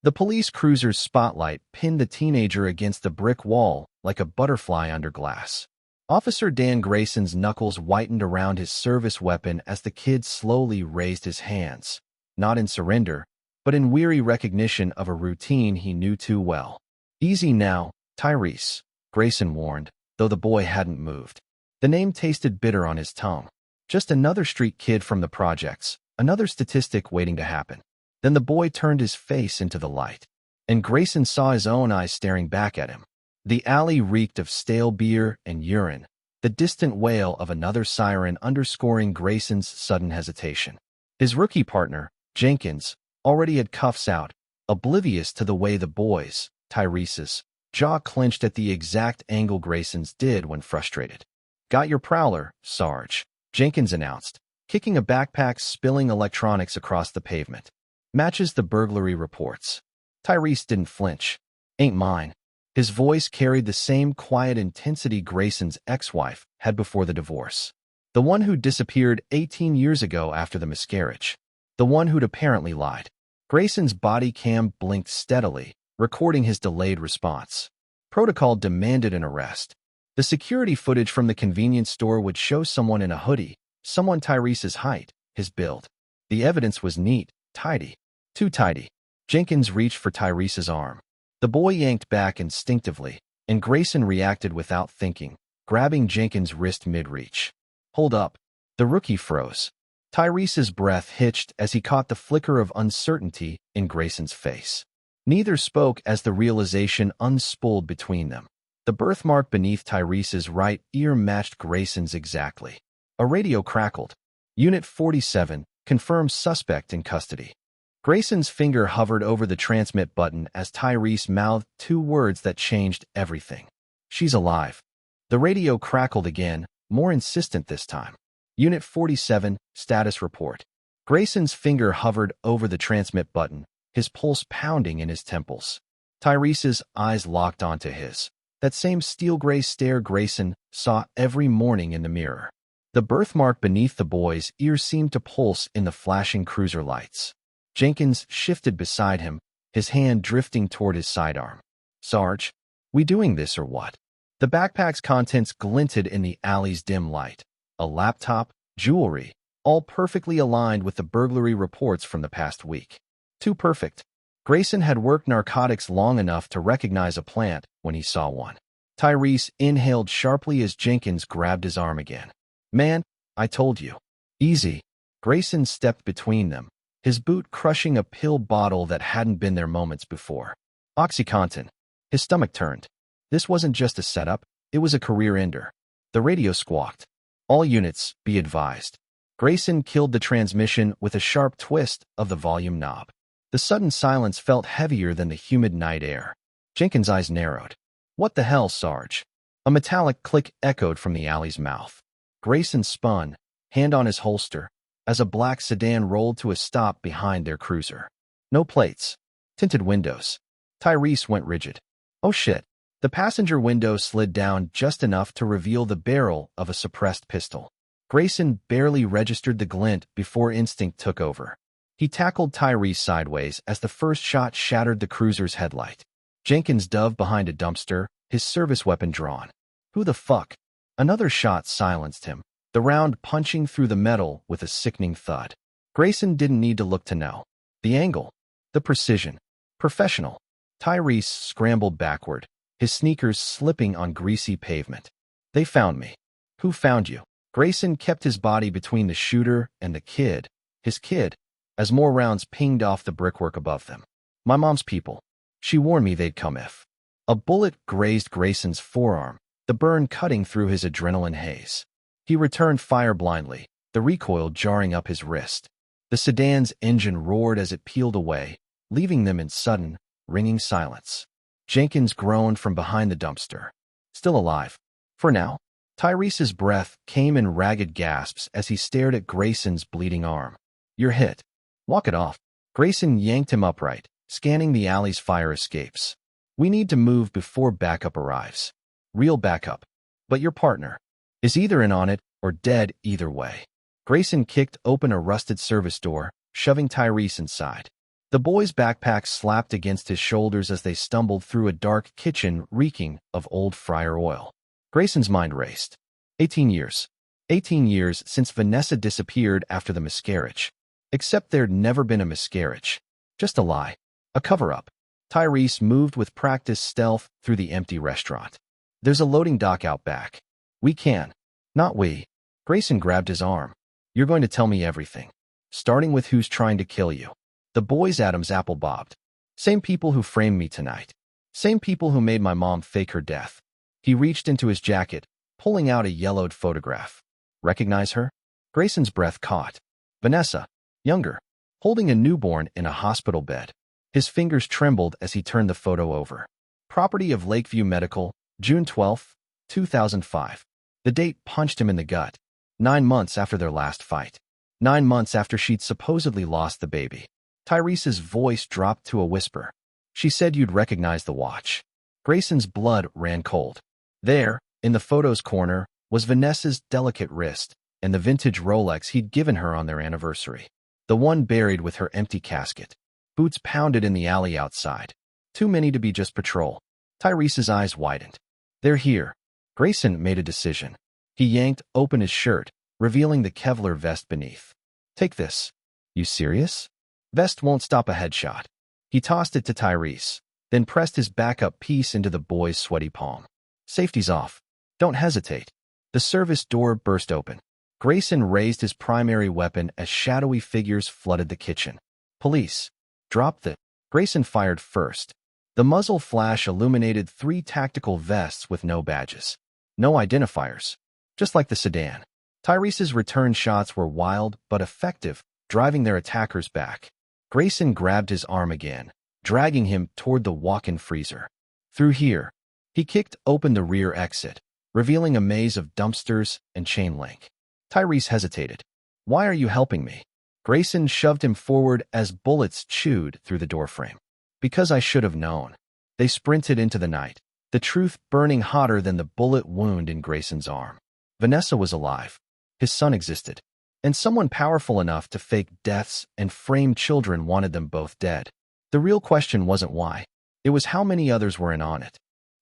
The police cruiser's spotlight pinned the teenager against the brick wall like a butterfly under glass. Officer Dan Grayson's knuckles whitened around his service weapon as the kid slowly raised his hands, not in surrender, but in weary recognition of a routine he knew too well. "Easy now, Tyrese," Grayson warned, though the boy hadn't moved. The name tasted bitter on his tongue. Just another street kid from the projects, another statistic waiting to happen. Then the boy turned his face into the light, and Grayson saw his own eyes staring back at him. The alley reeked of stale beer and urine, the distant wail of another siren underscoring Grayson's sudden hesitation. His rookie partner, Jenkins, already had cuffs out, oblivious to the way the boys, Tyrese's, jaw clenched at the exact angle Grayson's did when frustrated. "Got your prowler, Sarge," Jenkins announced, kicking a backpack spilling electronics across the pavement. "Matches the burglary reports." Tyrese didn't flinch. "Ain't mine." His voice carried the same quiet intensity Grayson's ex-wife had before the divorce. The one who disappeared 18 years ago after the miscarriage. The one who'd apparently lied. Grayson's body cam blinked steadily, recording his delayed response. Protocol demanded an arrest. The security footage from the convenience store would show someone in a hoodie, someone Tyrese's height, his build. The evidence was neat, tidy. Too tidy. Jenkins reached for Tyrese's arm. The boy yanked back instinctively, and Grayson reacted without thinking, grabbing Jenkins' wrist mid-reach. "Hold up." The rookie froze. Tyrese's breath hitched as he caught the flicker of uncertainty in Grayson's face. Neither spoke as the realization unspooled between them. The birthmark beneath Tyrese's right ear matched Grayson's exactly. A radio crackled. "Unit 47, confirms suspect in custody." Grayson's finger hovered over the transmit button as Tyrese mouthed two words that changed everything. "She's alive." The radio crackled again, more insistent this time. "Unit 47, status report." Grayson's finger hovered over the transmit button, his pulse pounding in his temples. Tyrese's eyes locked onto his. That same steel-gray stare Grayson saw every morning in the mirror. The birthmark beneath the boy's ear seemed to pulse in the flashing cruiser lights. Jenkins shifted beside him, his hand drifting toward his sidearm. "Sarge, we doing this or what?" The backpack's contents glinted in the alley's dim light. A laptop, jewelry, all perfectly aligned with the burglary reports from the past week. Too perfect. Grayson had worked narcotics long enough to recognize a plant when he saw one. Tyrese inhaled sharply as Jenkins grabbed his arm again. "Man, I told you." "Easy." Grayson stepped between them, his boot crushing a pill bottle that hadn't been there moments before. OxyContin. His stomach turned. This wasn't just a setup, it was a career ender. The radio squawked. "All units, be advised." Grayson killed the transmission with a sharp twist of the volume knob. The sudden silence felt heavier than the humid night air. Jenkins' eyes narrowed. "What the hell, Sarge?" A metallic click echoed from the alley's mouth. Grayson spun, hand on his holster, as a black sedan rolled to a stop behind their cruiser. No plates. Tinted windows. Tyrese went rigid. "Oh shit." The passenger window slid down just enough to reveal the barrel of a suppressed pistol. Grayson barely registered the glint before instinct took over. He tackled Tyrese sideways as the first shot shattered the cruiser's headlight. Jenkins dove behind a dumpster, his service weapon drawn. "Who the fuck?" Another shot silenced him, the round punching through the metal with a sickening thud. Grayson didn't need to look to know. The angle. The precision. Professional. Tyrese scrambled backward, his sneakers slipping on greasy pavement. "They found me." "Who found you?" Grayson kept his body between the shooter and the kid, his kid, as more rounds pinged off the brickwork above them. "My mom's people. She warned me they'd come if." A bullet grazed Grayson's forearm, the burn cutting through his adrenaline haze. He returned fire blindly, the recoil jarring up his wrist. The sedan's engine roared as it peeled away, leaving them in sudden, ringing silence. Jenkins groaned from behind the dumpster. "Still alive. For now." Tyrese's breath came in ragged gasps as he stared at Grayson's bleeding arm. "You're hit. Walk it off." Grayson yanked him upright, scanning the alley's fire escapes. "We need to move before backup arrives." "Real backup. But your partner is either in on it or dead either way." Grayson kicked open a rusted service door, shoving Tyrese inside. The boy's backpack slapped against his shoulders as they stumbled through a dark kitchen reeking of old fryer oil. Grayson's mind raced. 18 years. 18 years since Vanessa disappeared after the miscarriage. Except there'd never been a miscarriage. Just a lie. A cover-up. Tyrese moved with practiced stealth through the empty restaurant. There's a loading dock out back. We can. Not we. Grayson grabbed his arm. You're going to tell me everything. Starting with who's trying to kill you. The boy's Adam's apple bobbed. Same people who framed me tonight. Same people who made my mom fake her death. He reached into his jacket, pulling out a yellowed photograph. Recognize her? Grayson's breath caught. Vanessa. Younger. Holding a newborn in a hospital bed. His fingers trembled as he turned the photo over. Property of Lakeview Medical, June 12, 2005. The date punched him in the gut. 9 months after their last fight. 9 months after she'd supposedly lost the baby. Tyrese's voice dropped to a whisper. She said you'd recognize the watch. Grayson's blood ran cold. There, in the photo's corner, was Vanessa's delicate wrist and the vintage Rolex he'd given her on their anniversary. The one buried with her empty casket. Boots pounded in the alley outside. Too many to be just patrol. Tyrese's eyes widened. They're here. Grayson made a decision. He yanked open his shirt, revealing the Kevlar vest beneath. Take this. You serious? Vest won't stop a headshot. He tossed it to Tyrese, then pressed his backup piece into the boy's sweaty palm. Safety's off. Don't hesitate. The service door burst open. Grayson raised his primary weapon as shadowy figures flooded the kitchen. Police. Drop the... Grayson fired first. The muzzle flash illuminated 3 tactical vests with no badges. No identifiers. Just like the sedan. Tyrese's return shots were wild but effective, driving their attackers back. Grayson grabbed his arm again, dragging him toward the walk-in freezer. Through here. He kicked open the rear exit, revealing a maze of dumpsters and chain link. Tyrese hesitated. Why are you helping me? Grayson shoved him forward as bullets chewed through the doorframe. Because I should have known. They sprinted into the night, the truth burning hotter than the bullet wound in Grayson's arm. Vanessa was alive. His son existed. And someone powerful enough to fake deaths and frame children wanted them both dead. The real question wasn't why. It was how many others were in on it.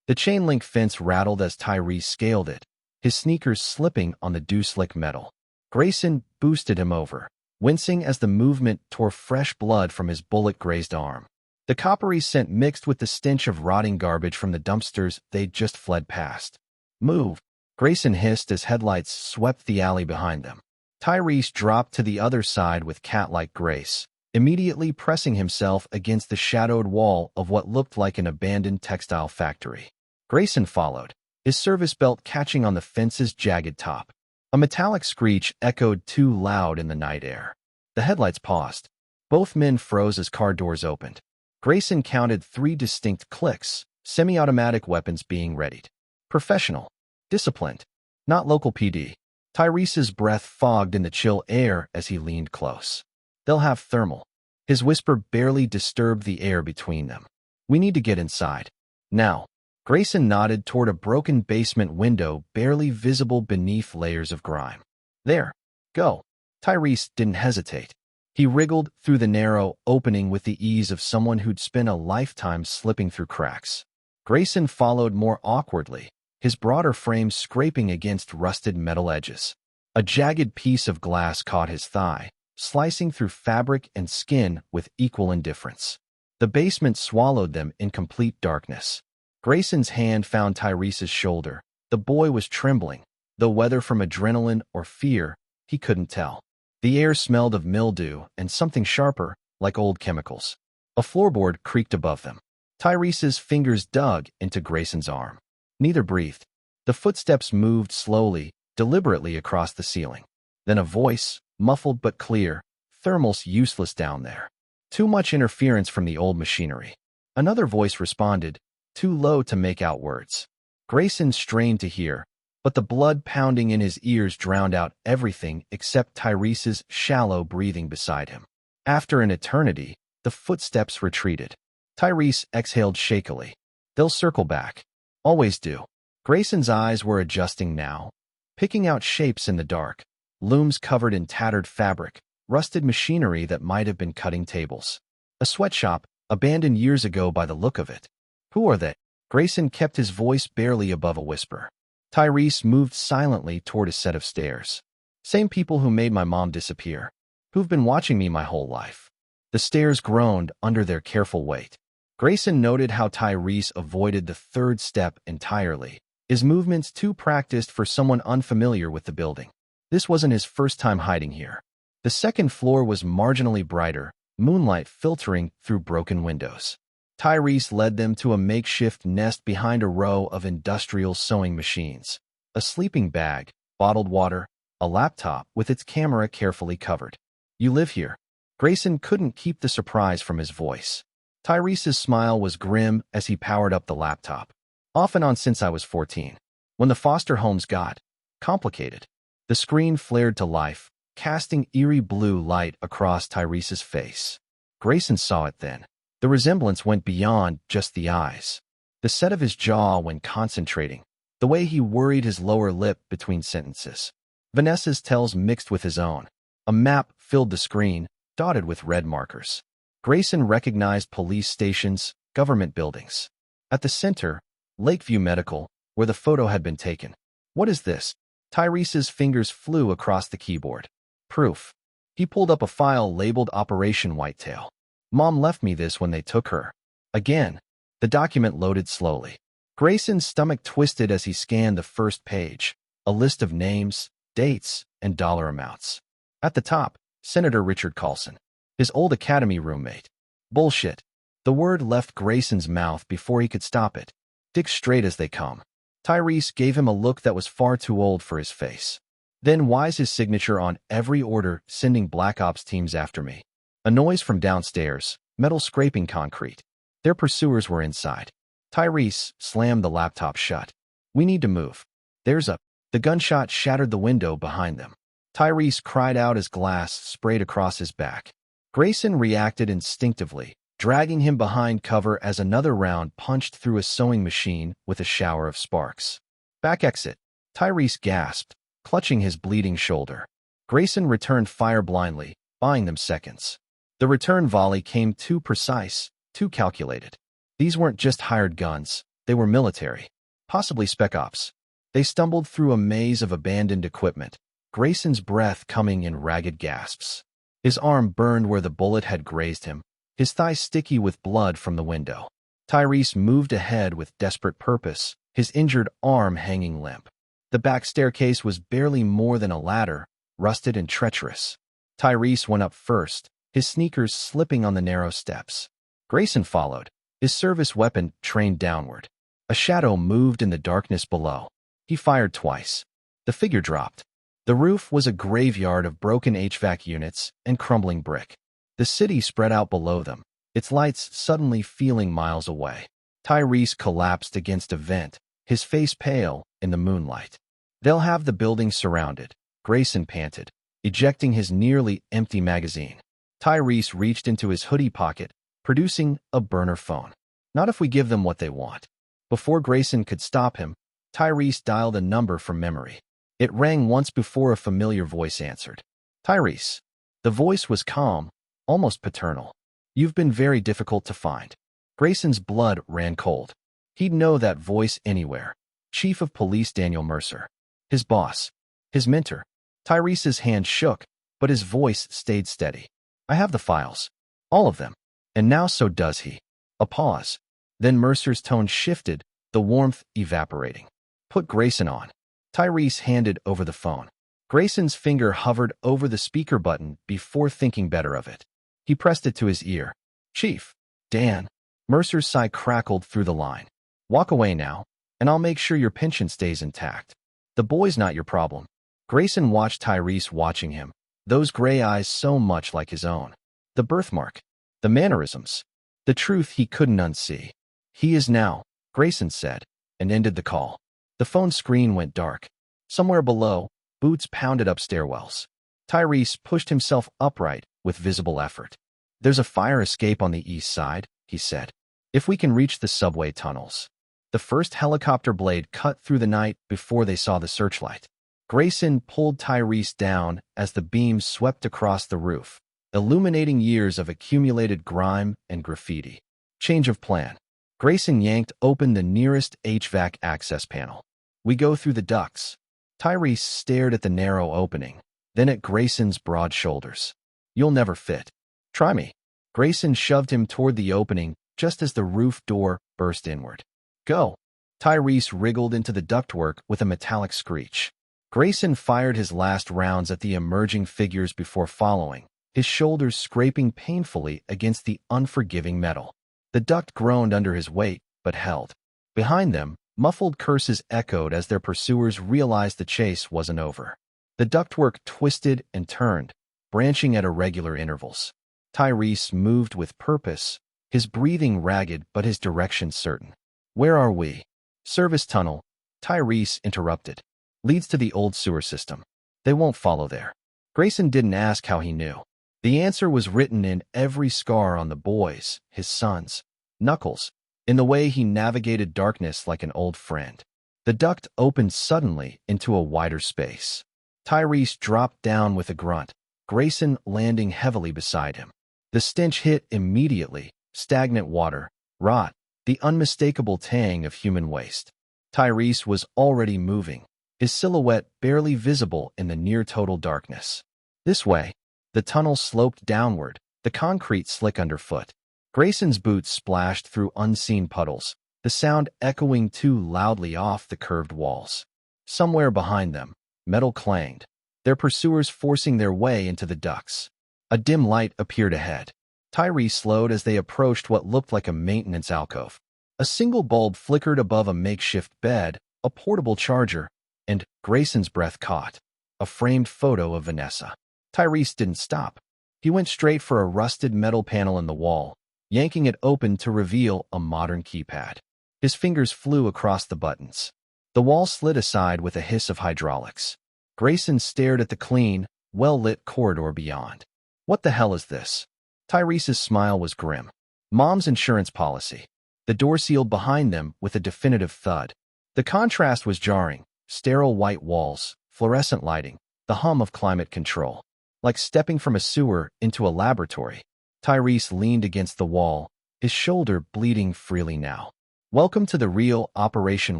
The chain link fence rattled as Tyrese scaled it, his sneakers slipping on the dew-slick metal. Grayson boosted him over, wincing as the movement tore fresh blood from his bullet-grazed arm. The coppery scent mixed with the stench of rotting garbage from the dumpsters they'd just fled past. Move! Grayson hissed as headlights swept the alley behind them. Tyrese dropped to the other side with cat-like grace, immediately pressing himself against the shadowed wall of what looked like an abandoned textile factory. Grayson followed, his service belt catching on the fence's jagged top. A metallic screech echoed too loud in the night air. The headlights paused. Both men froze as car doors opened. Grayson counted 3 distinct clicks, semi-automatic weapons being readied. Professional. Disciplined. Not local PD. Tyrese's breath fogged in the chill air as he leaned close. They'll have thermal. His whisper barely disturbed the air between them. We need to get inside. Now. Grayson nodded toward a broken basement window barely visible beneath layers of grime. There. Go. Tyrese didn't hesitate. He wriggled through the narrow opening with the ease of someone who'd spent a lifetime slipping through cracks. Grayson followed more awkwardly, his broader frame scraping against rusted metal edges. A jagged piece of glass caught his thigh, slicing through fabric and skin with equal indifference. The basement swallowed them in complete darkness. Grayson's hand found Tyrese's shoulder. The boy was trembling, though whether from adrenaline or fear, he couldn't tell. The air smelled of mildew and something sharper, like old chemicals. A floorboard creaked above them. Tyrese's fingers dug into Grayson's arm. Neither breathed. The footsteps moved slowly, deliberately across the ceiling. Then a voice, muffled but clear, "Thermal's useless down there. Too much interference from the old machinery." Another voice responded, too low to make out words. Grayson strained to hear, but the blood pounding in his ears drowned out everything except Tyrese's shallow breathing beside him. After an eternity, the footsteps retreated. Tyrese exhaled shakily. They'll circle back. Always do. Grayson's eyes were adjusting now, picking out shapes in the dark, looms covered in tattered fabric, rusted machinery that might have been cutting tables. A sweatshop, abandoned years ago by the look of it. Who are they? Grayson kept his voice barely above a whisper. Tyrese moved silently toward a set of stairs. Same people who made my mom disappear. Who've been watching me my whole life. The stairs groaned under their careful weight. Grayson noted how Tyrese avoided the third step entirely, his movements too practiced for someone unfamiliar with the building. This wasn't his first time hiding here. The second floor was marginally brighter, moonlight filtering through broken windows. Tyrese led them to a makeshift nest behind a row of industrial sewing machines. A sleeping bag, bottled water, a laptop with its camera carefully covered. You live here? Grayson couldn't keep the surprise from his voice. Tyrese's smile was grim as he powered up the laptop. Off and on since I was 14. When the foster homes got complicated. The screen flared to life, casting eerie blue light across Tyrese's face. Grayson saw it then. The resemblance went beyond just the eyes. The set of his jaw when concentrating, the way he worried his lower lip between sentences. Vanessa's tells mixed with his own. A map filled the screen, dotted with red markers. Grayson recognized police stations, government buildings. At the center, Lakeview Medical, where the photo had been taken. What is this? Tyrese's fingers flew across the keyboard. Proof. He pulled up a file labeled Operation Whitetail. Mom left me this when they took her. Again, the document loaded slowly. Grayson's stomach twisted as he scanned the first page, a list of names, dates, and dollar amounts. At the top, Senator Richard Carlson, his old academy roommate. Bullshit. The word left Grayson's mouth before he could stop it. Dick straight as they come. Tyrese gave him a look that was far too old for his face. Then why's his signature on every order sending Black Ops teams after me? A noise from downstairs, metal scraping concrete. Their pursuers were inside. Tyrese slammed the laptop shut. We need to move. There's a... The gunshot shattered the window behind them. Tyrese cried out as glass sprayed across his back. Grayson reacted instinctively, dragging him behind cover as another round punched through a sewing machine with a shower of sparks. Back exit. Tyrese gasped, clutching his bleeding shoulder. Grayson returned fire blindly, buying them seconds. The return volley came too precise, too calculated. These weren't just hired guns, they were military. Possibly spec ops. They stumbled through a maze of abandoned equipment, Grayson's breath coming in ragged gasps. His arm burned where the bullet had grazed him, his thigh sticky with blood from the window. Tyrese moved ahead with desperate purpose, his injured arm hanging limp. The back staircase was barely more than a ladder, rusted and treacherous. Tyrese went up first, his sneakers slipping on the narrow steps. Grayson followed, his service weapon trained downward. A shadow moved in the darkness below. He fired twice. The figure dropped. The roof was a graveyard of broken HVAC units and crumbling brick. The city spread out below them, its lights suddenly feeling miles away. Tyrese collapsed against a vent, his face pale in the moonlight. They'll have the building surrounded, Grayson panted, ejecting his nearly empty magazine. Tyrese reached into his hoodie pocket, producing a burner phone. Not if we give them what they want. Before Grayson could stop him, Tyrese dialed a number from memory. It rang once before a familiar voice answered. Tyrese. The voice was calm, almost paternal. You've been very difficult to find. Grayson's blood ran cold. He'd know that voice anywhere. Chief of Police Daniel Mercer. His boss. His mentor. Tyrese's hand shook, but his voice stayed steady. I have the files. All of them. And now so does he. A pause. Then Mercer's tone shifted, the warmth evaporating. Put Grayson on. Tyrese handed over the phone. Grayson's finger hovered over the speaker button before thinking better of it. He pressed it to his ear. Chief. Dan. Mercer's sigh crackled through the line. Walk away now, and I'll make sure your pension stays intact. The boy's not your problem. Grayson watched Tyrese watching him, those gray eyes so much like his own. The birthmark. The mannerisms. The truth he couldn't unsee. He is now, Grayson said, and ended the call. The phone screen went dark. Somewhere below, boots pounded up stairwells. Tyrese pushed himself upright with visible effort. There's a fire escape on the east side, he said. If we can reach the subway tunnels. The first helicopter blade cut through the night before they saw the searchlight. Grayson pulled Tyrese down as the beams swept across the roof, illuminating years of accumulated grime and graffiti. Change of plan. Grayson yanked open the nearest HVAC access panel. We go through the ducts. Tyrese stared at the narrow opening, then at Grayson's broad shoulders. You'll never fit. Try me. Grayson shoved him toward the opening just as the roof door burst inward. Go. Tyrese wriggled into the ductwork with a metallic screech. Grayson fired his last rounds at the emerging figures before following, his shoulders scraping painfully against the unforgiving metal. The duct groaned under his weight, but held. Behind them, muffled curses echoed as their pursuers realized the chase wasn't over. The ductwork twisted and turned, branching at irregular intervals. Tyrese moved with purpose, his breathing ragged but his direction certain. Where are we? Service tunnel, Tyrese interrupted. Leads to the old sewer system. They won't follow there. Grayson didn't ask how he knew. The answer was written in every scar on the boys, his sons, knuckles, in the way he navigated darkness like an old friend. The duct opened suddenly into a wider space. Tyrese dropped down with a grunt, Grayson landing heavily beside him. The stench hit immediately, stagnant water, rot, the unmistakable tang of human waste. Tyrese was already moving, his silhouette barely visible in the near-total darkness. This way. The tunnel sloped downward, the concrete slick underfoot. Grayson's boots splashed through unseen puddles, the sound echoing too loudly off the curved walls. Somewhere behind them, metal clanged, their pursuers forcing their way into the ducts. A dim light appeared ahead. Tyrese slowed as they approached what looked like a maintenance alcove. A single bulb flickered above a makeshift bed, a portable charger, and Grayson's breath caught. A framed photo of Vanessa. Tyrese didn't stop. He went straight for a rusted metal panel in the wall, yanking it open to reveal a modern keypad. His fingers flew across the buttons. The wall slid aside with a hiss of hydraulics. Grayson stared at the clean, well-lit corridor beyond. What the hell is this? Tyrese's smile was grim. Mom's insurance policy. The door sealed behind them with a definitive thud. The contrast was jarring. Sterile white walls, fluorescent lighting, the hum of climate control. Like stepping from a sewer into a laboratory. Tyrese leaned against the wall, his shoulder bleeding freely now. Welcome to the real Operation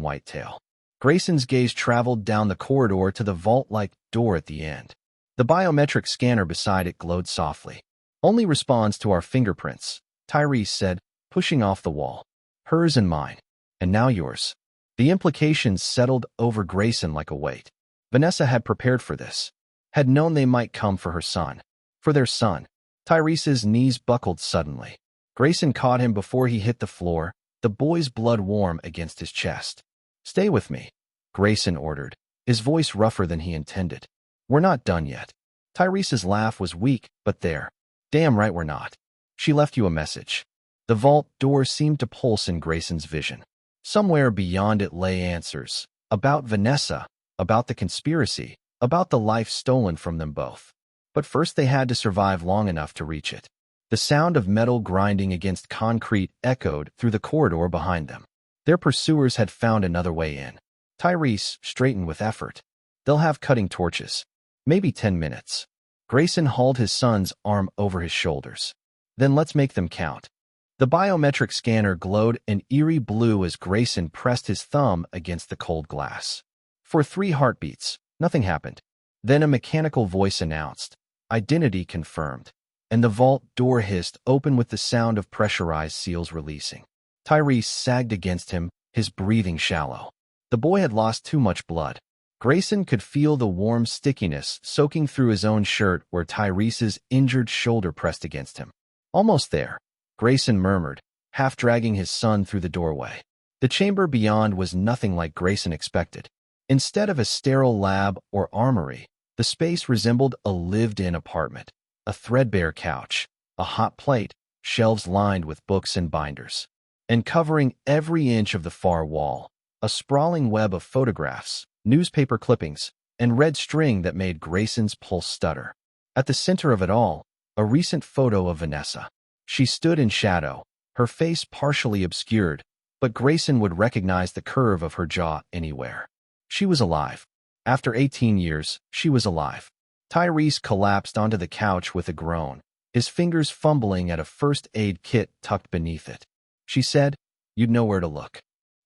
Whitetail. Grayson's gaze traveled down the corridor to the vault-like door at the end. The biometric scanner beside it glowed softly. Only responds to our fingerprints, Tyrese said, pushing off the wall. Hers and mine. And now yours. The implications settled over Grayson like a weight. Vanessa had prepared for this. Had known they might come for her son. For their son. Tyrese's knees buckled suddenly. Grayson caught him before he hit the floor, the boy's blood warm against his chest. Stay with me, Grayson ordered, his voice rougher than he intended. We're not done yet. Tyrese's laugh was weak, but there. Damn right we're not. She left you a message. The vault door seemed to pulse in Grayson's vision. Somewhere beyond it lay answers. About Vanessa, about the conspiracy, about the life stolen from them both. But first they had to survive long enough to reach it. The sound of metal grinding against concrete echoed through the corridor behind them. Their pursuers had found another way in. Tyrese straightened with effort. They'll have cutting torches. Maybe 10 minutes. Grayson hauled his son's arm over his shoulders. Then let's make them count. The biometric scanner glowed an eerie blue as Grayson pressed his thumb against the cold glass. For 3 heartbeats, nothing happened. Then a mechanical voice announced, identity confirmed, and the vault door hissed open with the sound of pressurized seals releasing. Tyrese sagged against him, his breathing shallow. The boy had lost too much blood. Grayson could feel the warm stickiness soaking through his own shirt where Tyrese's injured shoulder pressed against him. Almost there, Grayson murmured, half dragging his son through the doorway. The chamber beyond was nothing like Grayson expected. Instead of a sterile lab or armory, the space resembled a lived-in apartment. A threadbare couch, a hot plate, shelves lined with books and binders. And covering every inch of the far wall, a sprawling web of photographs, newspaper clippings, and red string that made Grayson's pulse stutter. At the center of it all, a recent photo of Vanessa. She stood in shadow, her face partially obscured, but Grayson would recognize the curve of her jaw anywhere. She was alive. After 18 years, she was alive. Tyrese collapsed onto the couch with a groan, his fingers fumbling at a first aid kit tucked beneath it. She said, "You'd know where to look."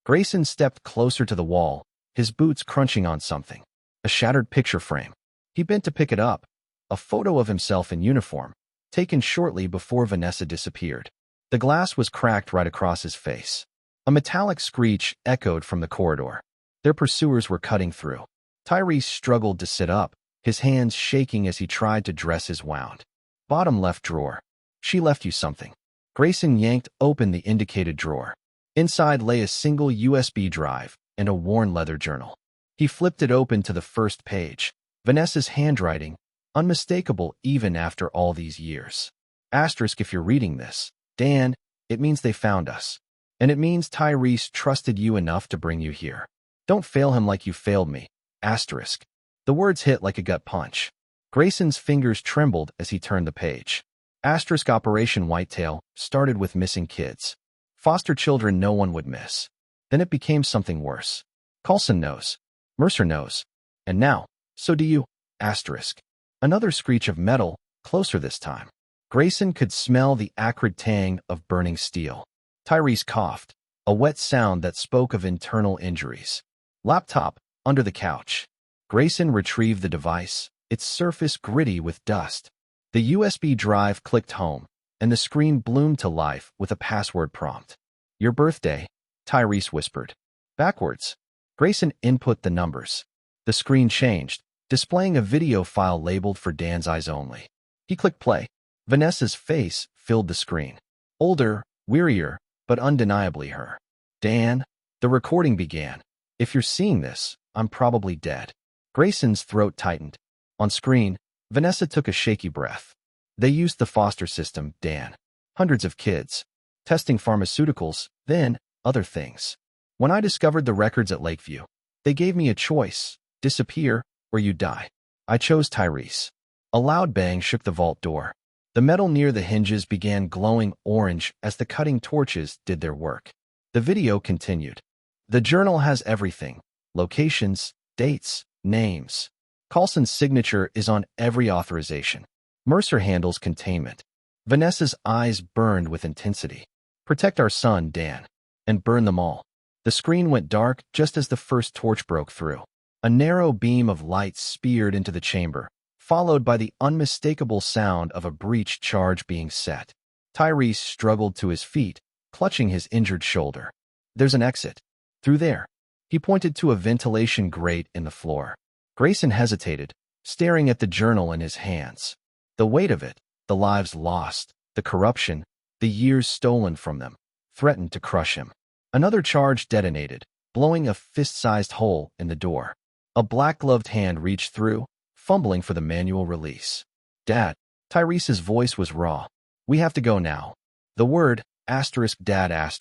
Grayson stepped closer to the wall, his boots crunching on something. A shattered picture frame. He bent to pick it up, a photo of himself in uniform, taken shortly before Vanessa disappeared. The glass was cracked right across his face. A metallic screech echoed from the corridor. Their pursuers were cutting through. Tyrese struggled to sit up, his hands shaking as he tried to dress his wound. Bottom left drawer. She left you something. Grayson yanked open the indicated drawer. Inside lay a single USB drive and a worn leather journal. He flipped it open to the first page. Vanessa's handwriting, unmistakable even after all these years. Asterisk if you're reading this, Dan, it means they found us. And it means Tyrese trusted you enough to bring you here. Don't fail him like you failed me. Asterisk. The words hit like a gut punch. Grayson's fingers trembled as he turned the page. Asterisk Operation Whitetail started with missing kids. Foster children no one would miss. Then it became something worse. Coulson knows. Mercer knows. And now, so do you. Asterisk. Another screech of metal, closer this time. Grayson could smell the acrid tang of burning steel. Tyrese coughed, a wet sound that spoke of internal injuries. Laptop, under the couch. Grayson retrieved the device, its surface gritty with dust. The USB drive clicked home, and the screen bloomed to life with a password prompt. Your birthday, Tyrese whispered. Backwards. Grayson input the numbers. The screen changed, displaying a video file labeled for Dan's eyes only. He clicked play. Vanessa's face filled the screen. Older, wearier, but undeniably her. Dan, the recording began. If you're seeing this, I'm probably dead. Grayson's throat tightened. On screen, Vanessa took a shaky breath. They used the foster system, Dan. Hundreds of kids. Testing pharmaceuticals, then other things. When I discovered the records at Lakeview, they gave me a choice, disappear or you die. I chose Tyrese. A loud bang shook the vault door. The metal near the hinges began glowing orange as the cutting torches did their work. The video continued. The journal has everything. Locations, dates, names. Coulson's signature is on every authorization. Mercer handles containment. Vanessa's eyes burned with intensity. Protect our son, Dan. And burn them all. The screen went dark just as the first torch broke through. A narrow beam of light speared into the chamber, followed by the unmistakable sound of a breech charge being set. Tyrese struggled to his feet, clutching his injured shoulder. There's an exit. Through there. He pointed to a ventilation grate in the floor. Grayson hesitated, staring at the journal in his hands. The weight of it, the lives lost, the corruption, the years stolen from them, threatened to crush him. Another charge detonated, blowing a fist-sized hole in the door. A black-gloved hand reached through, fumbling for the manual release. Dad, Tyrese's voice was raw. We have to go now. The word, *dad*,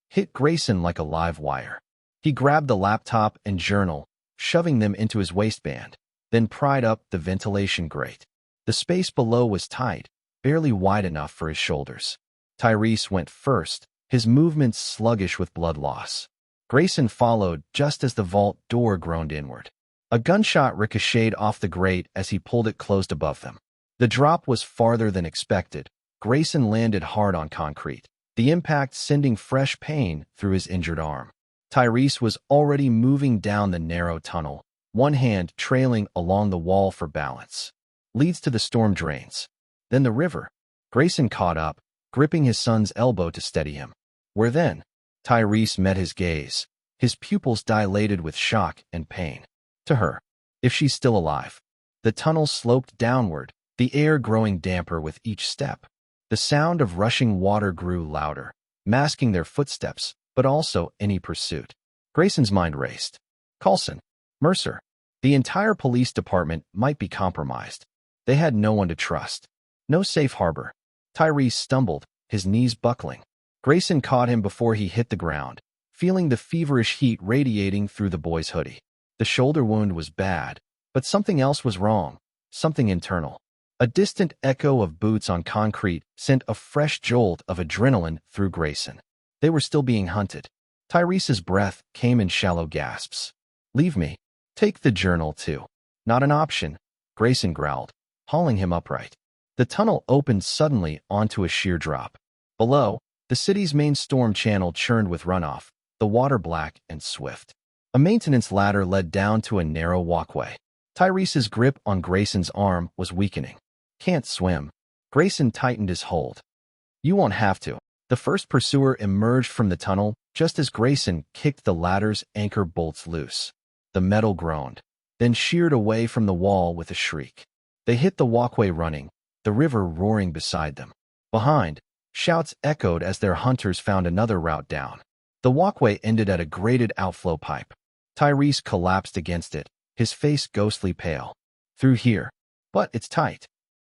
hit Grayson like a live wire. He grabbed the laptop and journal, shoving them into his waistband, then pried up the ventilation grate. The space below was tight, barely wide enough for his shoulders. Tyrese went first, his movements sluggish with blood loss. Grayson followed just as the vault door groaned inward. A gunshot ricocheted off the grate as he pulled it closed above them. The drop was farther than expected. Grayson landed hard on concrete, the impact sending fresh pain through his injured arm. Tyrese was already moving down the narrow tunnel, one hand trailing along the wall for balance. Leads to the storm drains. Then the river. Grayson caught up, gripping his son's elbow to steady him. Where then? Tyrese met his gaze, his pupils dilated with shock and pain. To her. If she's still alive. The tunnel sloped downward, the air growing damper with each step. The sound of rushing water grew louder, masking their footsteps, but also any pursuit. Grayson's mind raced. Coulson, Mercer, the entire police department might be compromised. They had no one to trust. No safe harbor. Tyrese stumbled, his knees buckling. Grayson caught him before he hit the ground, feeling the feverish heat radiating through the boy's hoodie. The shoulder wound was bad, but something else was wrong, something internal. A distant echo of boots on concrete sent a fresh jolt of adrenaline through Grayson. They were still being hunted. Tyrese's breath came in shallow gasps. Leave me. Take the journal too. Not an option, Grayson growled, hauling him upright. The tunnel opened suddenly onto a sheer drop. Below, the city's main storm channel churned with runoff, the water black and swift. A maintenance ladder led down to a narrow walkway. Tyrese's grip on Grayson's arm was weakening. Can't swim. Grayson tightened his hold. You won't have to. The first pursuer emerged from the tunnel just as Grayson kicked the ladder's anchor bolts loose. The metal groaned, then sheared away from the wall with a shriek. They hit the walkway running, the river roaring beside them. Behind, shouts echoed as their hunters found another route down. The walkway ended at a grated outflow pipe. Tyrese collapsed against it, his face ghostly pale. Through here. But it's tight.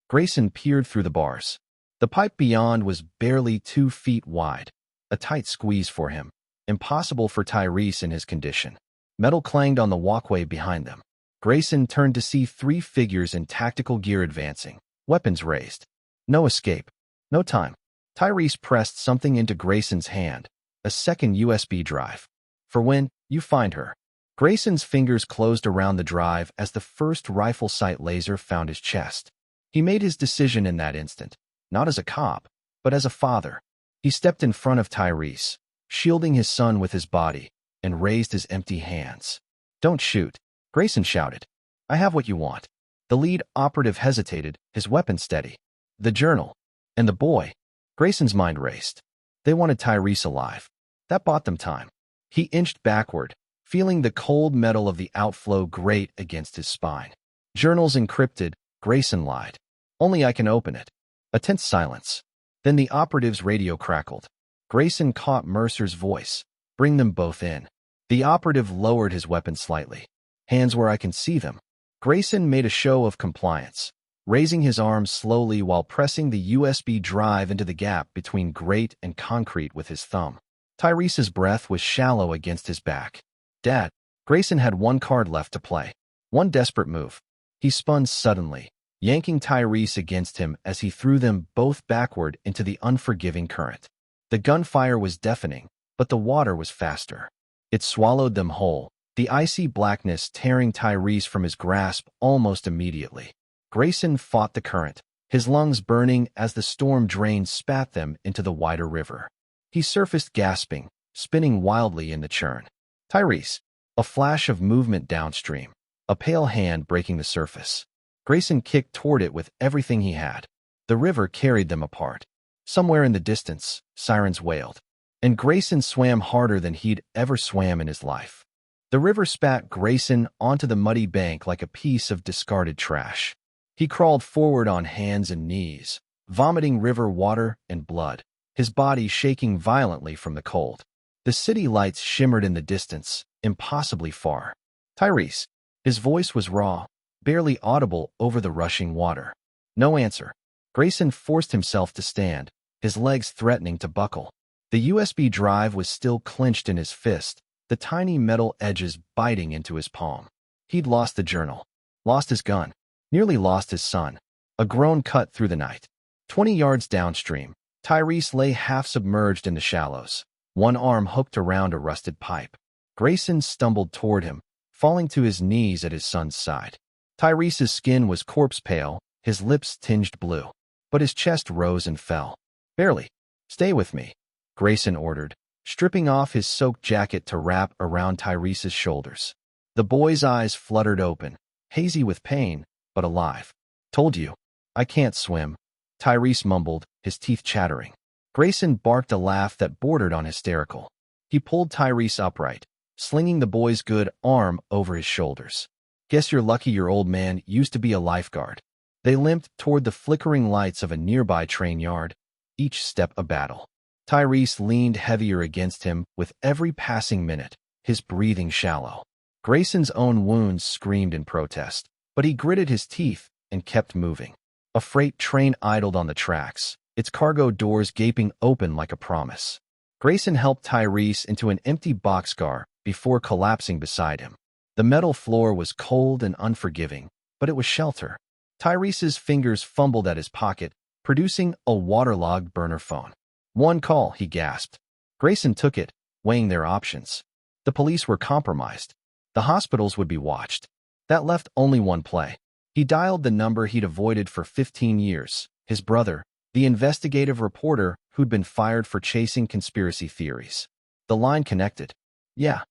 Grayson peered through the bars. The pipe beyond was barely 2 feet wide. A tight squeeze for him. Impossible for Tyrese in his condition. Metal clanged on the walkway behind them. Grayson turned to see 3 figures in tactical gear advancing, weapons raised. No escape. No time. Tyrese pressed something into Grayson's hand, a second USB drive. For when you find her. Grayson's fingers closed around the drive as the first rifle sight laser found his chest. He made his decision in that instant, not as a cop, but as a father. He stepped in front of Tyrese, shielding his son with his body, and raised his empty hands. Don't shoot, Grayson shouted. I have what you want. The lead operative hesitated, his weapon steady. The journal. And the boy. Grayson's mind raced. They wanted Tyrese alive. That bought them time. He inched backward, feeling the cold metal of the outflow grate against his spine. Journals encrypted, Grayson lied. Only I can open it. A tense silence. Then the operative's radio crackled. Grayson caught Mercer's voice. Bring them both in. The operative lowered his weapon slightly. Hands where I can see them. Grayson made a show of compliance, raising his arm slowly while pressing the USB drive into the gap between grate and concrete with his thumb. Tyrese's breath was shallow against his back. Dad. Grayson had 1 card left to play. One desperate move. He spun suddenly, yanking Tyrese against him as he threw them both backward into the unforgiving current. The gunfire was deafening, but the water was faster. It swallowed them whole, the icy blackness tearing Tyrese from his grasp almost immediately. Grayson fought the current, his lungs burning as the storm drain spat them into the wider river. He surfaced gasping, spinning wildly in the churn. Tyrese. A flash of movement downstream, a pale hand breaking the surface. Grayson kicked toward it with everything he had. The river carried them apart. Somewhere in the distance, sirens wailed. And Grayson swam harder than he'd ever swam in his life. The river spat Grayson onto the muddy bank like a piece of discarded trash. He crawled forward on hands and knees, vomiting river water and blood, his body shaking violently from the cold. The city lights shimmered in the distance, impossibly far. Tyrese. His voice was raw, barely audible over the rushing water. No answer. Grayson forced himself to stand, his legs threatening to buckle. The USB drive was still clenched in his fist, the tiny metal edges biting into his palm. He'd lost the journal, lost his gun, nearly lost his son. A groan cut through the night. 20 yards downstream, Tyrese lay half-submerged in the shallows, one arm hooked around a rusted pipe. Grayson stumbled toward him, falling to his knees at his son's side. Tyrese's skin was corpse-pale, his lips tinged blue, but his chest rose and fell. Barely. Stay with me, Grayson ordered, stripping off his soaked jacket to wrap around Tyrese's shoulders. The boy's eyes fluttered open, hazy with pain, but alive. Told you. I can't swim, Tyrese mumbled, his teeth chattering. Grayson barked a laugh that bordered on hysterical. He pulled Tyrese upright, slinging the boy's good arm over his shoulders. Guess you're lucky your old man used to be a lifeguard. They limped toward the flickering lights of a nearby train yard, each step a battle. Tyrese leaned heavier against him with every passing minute, his breathing shallow. Grayson's own wounds screamed in protest, but he gritted his teeth and kept moving. A freight train idled on the tracks, its cargo doors gaping open like a promise. Grayson helped Tyrese into an empty boxcar before collapsing beside him. The metal floor was cold and unforgiving, but it was shelter. Tyrese's fingers fumbled at his pocket, producing a waterlogged burner phone. One call, he gasped. Grayson took it, weighing their options. The police were compromised. The hospitals would be watched. That left only one play. He dialed the number he'd avoided for 15 years, his brother, the investigative reporter who'd been fired for chasing conspiracy theories. The line connected. "Yeah.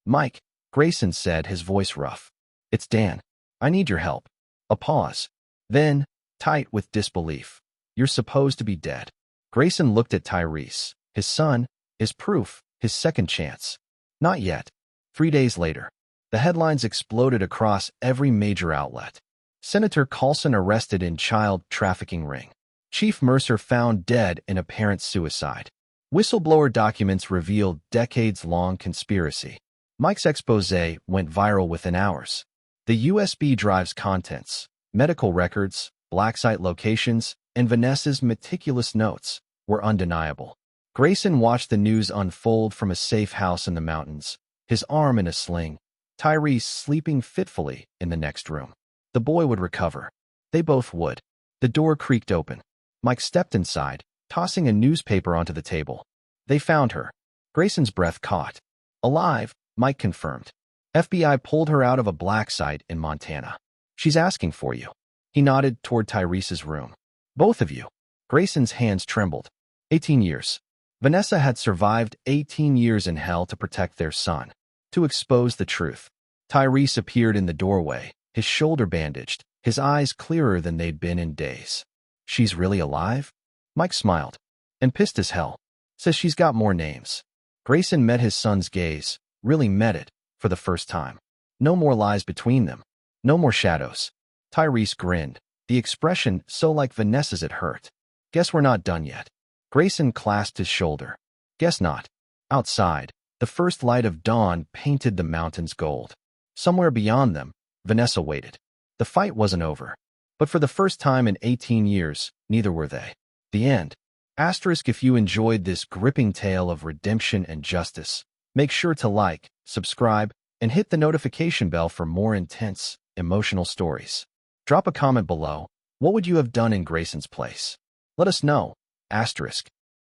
Mike," Grayson said, his voice rough. "It's Dan. I need your help." A pause. Then, tight with disbelief. "You're supposed to be dead." Grayson looked at Tyrese. His son, his proof, his second chance. Not yet. 3 days later. The headlines exploded across every major outlet. Senator Carlson arrested in child trafficking ring. Chief Mercer found dead in apparent suicide. Whistleblower documents revealed decades-long conspiracy. Mike's exposé went viral within hours. The USB drive's contents, medical records, black site locations, and Vanessa's meticulous notes were undeniable. Grayson watched the news unfold from a safe house in the mountains, his arm in a sling, Tyrese sleeping fitfully in the next room. The boy would recover. They both would. The door creaked open. Mike stepped inside, tossing a newspaper onto the table. They found her. Grayson's breath caught. "Alive," Mike confirmed. "FBI pulled her out of a black site in Montana. She's asking for you." He nodded toward Tyrese's room. "Both of you." Grayson's hands trembled. 18 years. Vanessa had survived 18 years in hell to protect their son, to expose the truth. Tyrese appeared in the doorway, his shoulder bandaged, his eyes clearer than they'd been in days. "She's really alive?" Mike smiled. "And pissed as hell. Says she's got more names." Grayson met his son's gaze, really met it, for the first time. No more lies between them. No more shadows. Tyrese grinned, the expression so like Vanessa's it hurt. "Guess we're not done yet." Grayson clasped his shoulder. "Guess not." Outside, the first light of dawn painted the mountains gold. Somewhere beyond them, Vanessa waited. The fight wasn't over. But for the first time in 18 years, neither were they. The end. Asterisk if you enjoyed this gripping tale of redemption and justice, make sure to like, subscribe, and hit the notification bell for more intense, emotional stories. Drop a comment below. What would you have done in Grayson's place? Let us know. Asterisk.